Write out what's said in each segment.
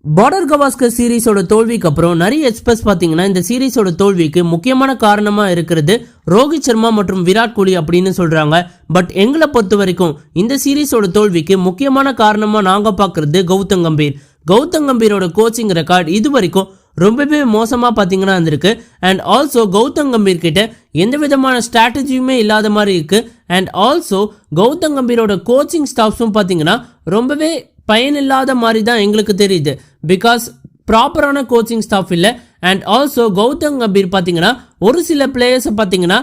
Border Gavaskar சீரிஸோட தோல்விக்கு அப்புறம் நிறைய எக்ஸ்பர்ட்ஸ் பாத்தீங்கன்னா இந்த சீரிஸோட தோல்விக்கு முக்கியமான காரணமா இருக்கிறது ரோஹித் சர்மா மற்றும் விராட் கோலி அப்படின்னு சொல்றாங்க. பட் எங்களை பொறுத்த வரைக்கும் இந்த சீரிஸோட தோல்விக்கு முக்கியமான காரணமா நாங்க பாக்குறது கௌதம் கம்பீர். கௌதம் கம்பீரோட கோச்சிங் ரெக்கார்ட் இது வரைக்கும் ரொம்பவே மோசமா பாத்தீங்கன்னா இருந்திருக்கு. அண்ட் ஆல்சோ கௌதம் கம்பீர் கிட்ட எந்த விதமான ஸ்ட்ராட்டஜியுமே இல்லாத மாதிரி இருக்கு. அண்ட் ஆல்சோ கௌதம் கம்பீரோட கோச்சிங் ஸ்டாஃப்ஸும் பாத்தீங்கன்னா ரொம்பவே பயனில்லாத மாதிரி தான் எங்களுக்கு தெரியுது. பிகாஸ் ப்ராப்பரான கோச்சிங் ஸ்டாஃப் இல்லை. அண்ட் ஆல்சோ கௌதம் கம்பீர் பார்த்தீங்கன்னா ஒரு சில பிளேயர்ஸை பார்த்தீங்கன்னா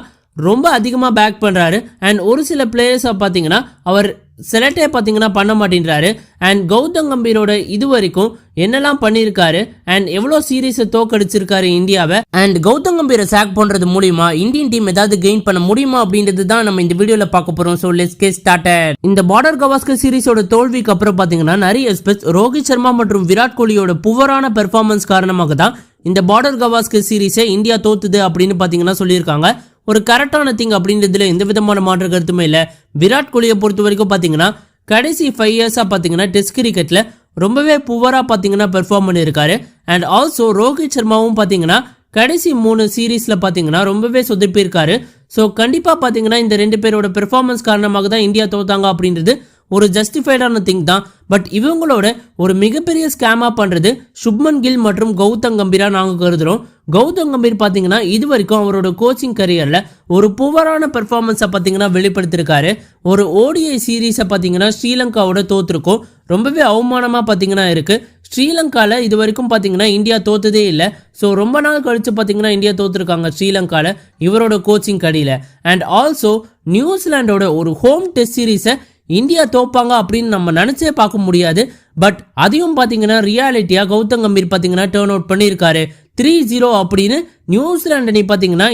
ரொம்ப அதிகமாக பேக் பண்ணுறாரு. அண்ட் ஒரு சில பிளேயர்ஸை பார்த்தீங்கன்னா அவர் செலக்டே பார்த்தீங்கன்னா பண்ண மாட்டேன்றாரு. அண்ட் கௌதம் கம்பீரோட இது வரைக்கும் என்னெல்லாம் பண்ணியிருக்காரு அண்ட் எவ்வளோ சீரீஸை தோக்கடிச்சிருக்காரு இந்தியாவை, அண்ட் கௌதம் கம்பீரை சாக் பண்ணுறது மூலியமா இந்தியன் டீம் ஏதாவது கெயின் பண்ண முடியுமா அப்படின்றது தான் நம்ம இந்த வீடியோவில் பார்க்க போகிறோம். So let's get started. இந்த பார்டர் கவாஸ்கர் சீரிஸோட தோல்விக்கு அப்புறம் பார்த்தீங்கன்னா நிறைய எக்ஸ்பர்ட்ஸ் ரோஹித் சர்மா மற்றும் விராட் கோலியோட புவரான பெர்ஃபார்மன்ஸ் காரணமாக தான் இந்த பார்டர் கவாஸ்கர் சீரிஸை இந்தியா தோத்துது அப்படின்னு பார்த்தீங்கன்னா சொல்லியிருக்காங்க. ஒரு கரெக்டான திங் அப்படின்றதுல எந்த விதமான மாற்று கருத்துமே இல்லை. விராட் கோலியை பொறுத்த வரைக்கும் பார்த்தீங்கன்னா கடைசி 5 இயர்ஸாக பார்த்தீங்கன்னா டெஸ்ட் கிரிக்கெட்டில் ரொம்பவே புவராக பார்த்தீங்கன்னா பெர்ஃபார்ம் பண்ணியிருக்காரு. அண்ட் ஆல்சோ ரோஹித் சர்மாவும் பார்த்தீங்கன்னா கடைசி 3 சீரீஸில் பார்த்தீங்கன்னா ரொம்பவே சொதப்பியிருக்காரு. ஸோ கண்டிப்பாக பார்த்தீங்கன்னா இந்த 2 பேரோட பெர்ஃபார்மன்ஸ் காரணமாக தான் இந்தியா தோத்தாங்க அப்படின்றது ஒரு ஜஸ்டிஃபைடான திங் தான். பட் இவங்களோட ஒரு மிகப்பெரிய ஸ்கேமா பண்றது சுப்மன் கில் மற்றும் கௌதம் கம்பீரா நாங்கள் கருதுறோம். கௌதம் கம்பீர் பார்த்தீங்கன்னா இது வரைக்கும் அவரோட கோச்சிங் கரியர்ல ஒரு புவரான பெர்ஃபார்மன்ஸை பார்த்தீங்கன்னா வெளிப்படுத்திருக்காரு. ஒரு ஓடிஐ சீரீஸை பார்த்தீங்கன்னா ஸ்ரீலங்காவோட தோத்துருக்கோம். ரொம்பவே அவமானமாக பார்த்தீங்கன்னா இருக்கு. ஸ்ரீலங்காவில் இது வரைக்கும் பார்த்தீங்கன்னா இந்தியா தோத்ததே இல்லை. ஸோ ரொம்ப நாள் கழிச்சு பார்த்தீங்கன்னா இந்தியா தோத்துருக்காங்க ஸ்ரீலங்காவில் இவரோட கோச்சிங் கடியில். அண்ட் ஆல்சோ நியூசிலாண்டோட ஒரு ஹோம் டெஸ்ட் சீரீஸை இந்தியா தோப்பாங்க அப்படின்னு நம்ம நினைச்சே பார்க்க முடியாது. பட் அதையும் பார்த்தீங்கன்னா ரியாலிட்டியா கௌதம் கம்பீர் பார்த்தீங்கன்னா டேர்ன் அவுட் பண்ணியிருக்காரு. 3-0 அப்படின்னு நியூசிலாண்ட் அணி பார்த்தீங்கன்னா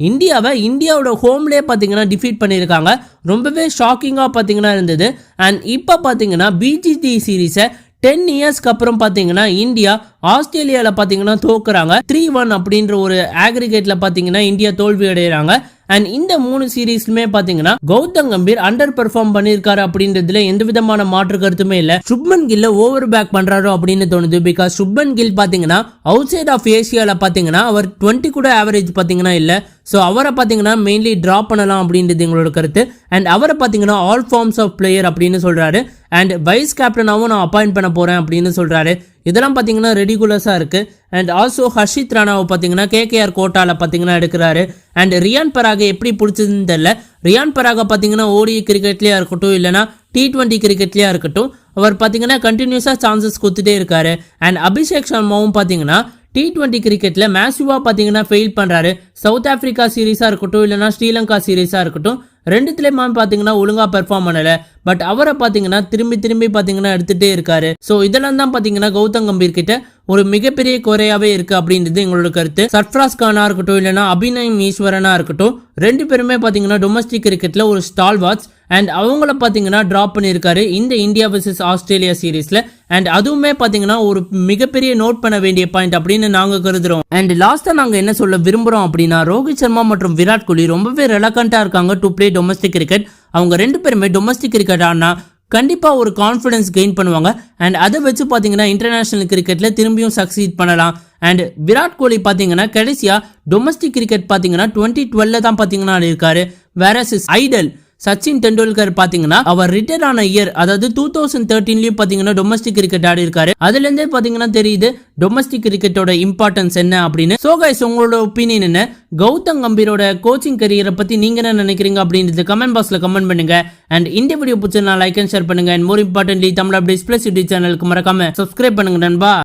இந்தியாவை இந்தியாவோட ஹோம்லேயே பார்த்தீங்கன்னா டிஃபீட் பண்ணியிருக்காங்க. ரொம்பவே ஷாக்கிங்காக பார்த்தீங்கன்னா இருந்தது. அண்ட் இப்போ பார்த்தீங்கன்னா பிஜிடி சீரீஸை 10 இயர்ஸ்க்கு அப்புறம் பார்த்தீங்கன்னா இந்தியா ஆஸ்திரேலியாவில் பார்த்தீங்கன்னா தோக்குறாங்க. 3-1 அப்படின்ற ஒரு ஆக்ரிகேட்டில் பார்த்தீங்கன்னா இந்தியா தோல்வி அடைகிறாங்க. அண்ட் இந்த 3 சீரீஸ்லுமே பாத்தீங்கன்னா கௌதம் கம்பீர் அண்டர் பெர்ஃபார்ம் பண்ணிருக்காரு அப்படின்றதுல எந்த விதமான மாற்று கருத்துமே இல்ல. சுப்மன் கில்ல ஓவர் பேக் பண்றாரோ அப்படின்னு தோணுது. பிகாஸ் சுப்மன் கில் பாத்தீங்கன்னா அவுட் சைட் ஆஃப் ஏசியால பாத்தீங்கன்னா அவர் 20 கூட ஆவரேஜ் பாத்தீங்கன்னா இல்ல. ஸோ அவரை பார்த்தீங்கன்னா மெயின்லி ட்ராப் பண்ணலாம் அப்படின்றது எங்களோட கருத்து. அண்ட் அவரை பார்த்தீங்கன்னா ஆல் ஃபார்ம்ஸ் ஆஃப் பிளேயர் அப்படின்னு சொல்றாரு. அண்ட் வைஸ் கேப்டனாகவும் நான் அப்பாயிண்ட் பண்ண போறேன் அப்படின்னு சொல்றாரு. இதெல்லாம் பார்த்தீங்கன்னா ரெடிகுலஸாக இருக்கு. அண்ட் ஆல்சோ ஹர்ஷித் ராணாவை பார்த்தீங்கன்னா கேகேஆர் கோட்டால பார்த்தீங்கன்னா எடுக்கிறாரு. அண்ட் ரியான் பராகை எப்படி பிடிச்சதுன்னு தெரியல. ரியான் பராகை பார்த்தீங்கன்னா ஓடிஐ கிரிக்கெட்லேயே இருக்கட்டும் இல்லைனா T20 கிரிக்கெட்லேயே இருக்கட்டும் அவர் பார்த்தீங்கன்னா கண்டினியூஸாக சான்சஸ் கொடுத்துட்டே இருக்காரு. அண்ட் அபிஷேக் சர்மாவும் பார்த்தீங்கன்னா T20 கிரிக்கெட்ல மேசிவா பார்த்தீங்கன்னா ஃபெயில் பண்றாரு. சவுத் ஆப்பிரிக்கா சீரீஸாக இருக்கட்டும் இல்லைனா ஸ்ரீலங்கா சீரீஸாக இருக்கட்டும் ரெண்டுத்துலேயுமே பார்த்தீங்கன்னா ஒழுங்காக பெர்ஃபார்ம் பண்ணலை. பட் அவரை பார்த்தீங்கன்னா திரும்பி பார்த்தீங்கன்னா எடுத்துகிட்டே இருக்காரு. ஸோ இதெல்லாம் தான் பார்த்தீங்கன்னா கௌதம் கம்பீர் கிட்ட ஒரு மிகப்பெரிய குறையாவே இருக்கு அப்படின்றது எங்களோட கருத்து. சர்ஃப்ராஸ் கானா இருக்கட்டும் இல்லைனா அபிநயம் ஈஸ்வரனா இருக்கட்டும் 2 பேருமே பார்த்தீங்கன்னா டொமஸ்டிக் கிரிக்கெட்ல ஒரு ஸ்டால்வார்ட்ஸ். அண்ட் அவங்கள பார்த்தீங்கன்னா ட்ராப் பண்ணியிருக்காரு இந்த இந்தியா வர்சஸ் ஆஸ்திரேலியா சீரீஸ்ல. அண்ட் அதுவுமே பார்த்தீங்கன்னா ஒரு மிகப்பெரிய நோட் பண்ண வேண்டிய பாயிண்ட் அப்படின்னு நாங்கள் கருதுறோம். அண்ட் லாஸ்டா நாங்கள் என்ன சொல்ல விரும்புகிறோம் அப்படின்னா ரோஹித் சர்மா மற்றும் விராட் கோலி ரொம்பவே ரெலக்கண்டா இருக்காங்க டு பிளே டொமஸ்டிக் கிரிக்கெட். அவங்க 2 பேருமே டொமஸ்டிக் கிரிக்கெட் ஆனா கண்டிப்பாக ஒரு கான்ஃபிடன்ஸ் கெயின் பண்ணுவாங்க. அண்ட் அதை வச்சு பார்த்தீங்கன்னா இன்டர்நேஷனல் கிரிக்கெட்டில் திரும்பியும் சக்சீட் பண்ணலாம். அண்ட் விராட் கோலி பார்த்தீங்கன்னா கடைசியாக டொமஸ்டிக் கிரிக்கெட் பார்த்தீங்கன்னா 2012 தான் பார்த்தீங்கன்னா இருக்காரு. வேற ஐடல் சச்சின் டெண்டுல்கர் பாத்தீங்கன்னா அவர் ரிட்டையர் ஆன இயர் அதாவது 2013 பாத்தீங்கன்னா டொமஸ்டிக் கிரிக்கெட் ஆடி இருக்காரு. அதுல இருந்தே பாத்தீங்கன்னா தெரியுது டொமஸ்டிக் கிரிக்கெட்டோட இம்பார்ட்டன்ஸ் என்ன அப்படின்னு. சோ கைஸ் உங்களோட ஒப்பீனியன் என்ன? கௌதம் கம்பீரோட கோச்சிங் கரியரை பத்தி நீங்க என்ன நினைக்கிறீங்க அப்படின்றது கமெண்ட் பாக்ஸ்ல கமெண்ட் பண்ணுங்க. அண்ட் இந்த வீடியோ பிடிச்சா லைக் அண்ட் ஷேர் பண்ணுங்க. And more importantly Tamil updates plus YouTube சேனலுக்கு மறக்காம சப்ஸ்கிரைப் பண்ணுங்க நண்பா.